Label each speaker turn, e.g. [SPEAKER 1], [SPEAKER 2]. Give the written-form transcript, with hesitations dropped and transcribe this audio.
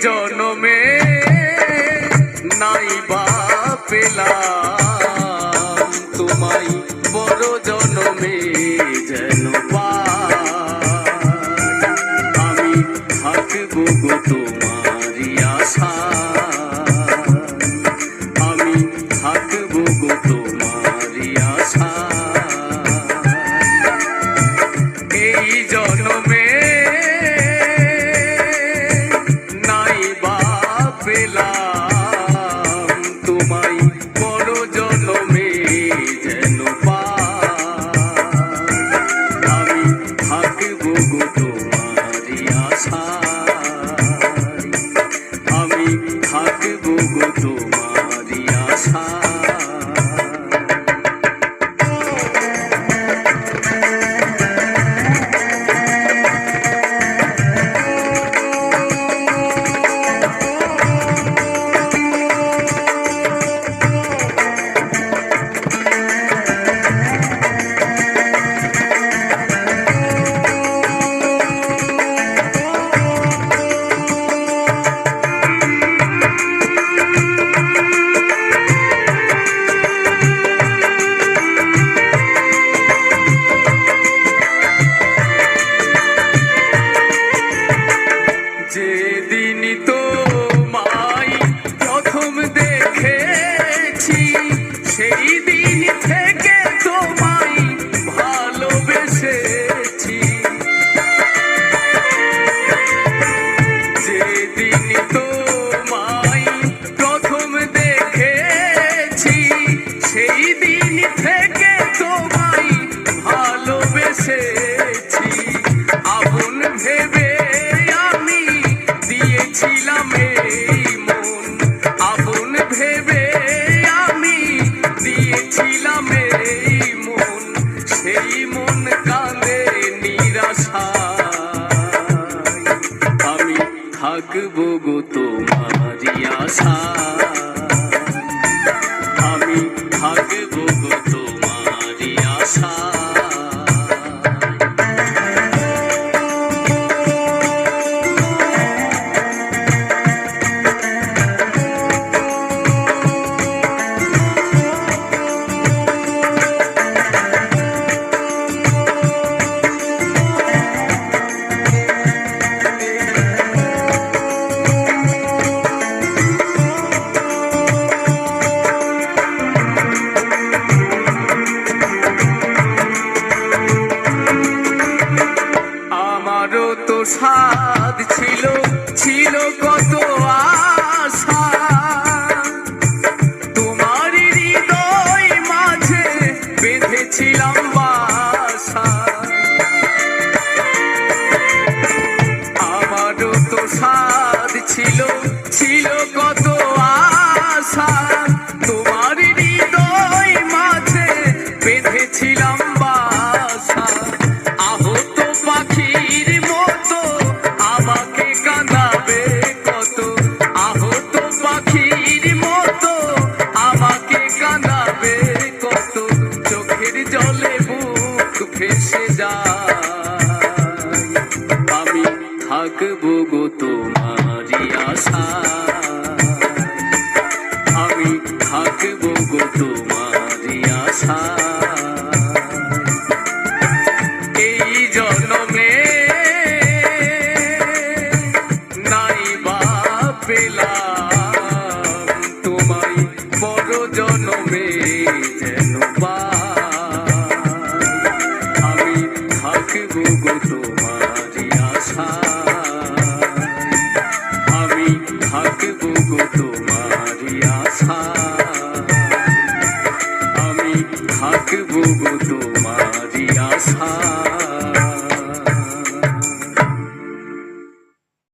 [SPEAKER 1] জনমে নাই বা পেলাম তোমায়, বড় জনমে যেন আমি থাকবো গো তোমারই আশা, আমি থাকবো গো তোমারই আশা। এই জনমে নাই বা পেলাম তোমায়, বড় জনমে যেন আমি থাকবো গো তোমারই আশা, আমি থাকবো গো তোমারই আশা। যেদিন তোমায় প্রথম দেখেছি সেই দিন থেকে তোমায় ভালোবেসেছি, যেদিন তোমায় প্রথম দেখেছি সেই দিন থেকে তোমায় ভালোবেসেছি। আপন ভেবে দিয়েছিলাম এই মন, আপন ভেবে আমি দিয়েছিলাম এই মন, সেই মন কাঁদে নিরাশায়, আমি থাকবো গো তোমারই আশা, আমি থাকবো গো তোমারই আশা। আমারও তো সাধ ছিল, ছিল কত আশা, তোমার হৃদয় মাঝে বেঁধেছিলাম বাসা। আমারও তো সাধ ছিল, ছিল কত আশা, তোমার হৃদয় মাঝে বেঁধেছিলাম বাসা। আহত পাখির মতো আমাকে কাঁদাবে কত, আহত পাখির মতো আমাকে কাঁদাবে কত, চোখের জলে বুক ভেসে যায়, আমি থাকবো গো তোমারই আশা, আমি থাকবো গো তোমারই আশা। এই জনমে নাই বা পেলাম তোমায়, বড় জনমে যেন আমি থাকবো গো তোমারই আশা, আমি থাকবো গো তোমারই আশা, আমি থাকবো গো তোমারই আশা।